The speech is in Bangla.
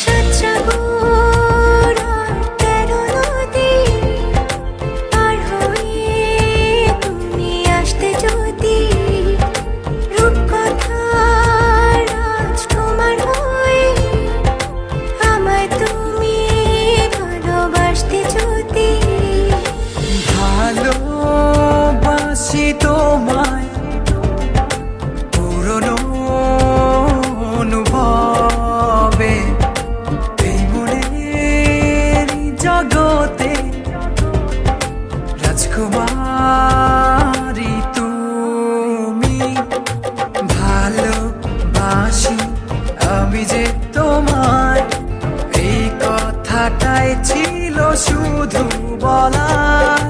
সাতসাগর আর 13 নদী পার হয়ে তুমি আসতে যদি, রূপকথার রাজকুমার হয়ে আমায় তুমি ভালোবাসতে যদি। ভালোবাসি তোমায় পুরনো অনুভবে, এই মনের জগতে রাজকুমারী তুমি। ভালোবাসি আমি যে তোমায়, এই কথাটাই ছিল শুধু বলার।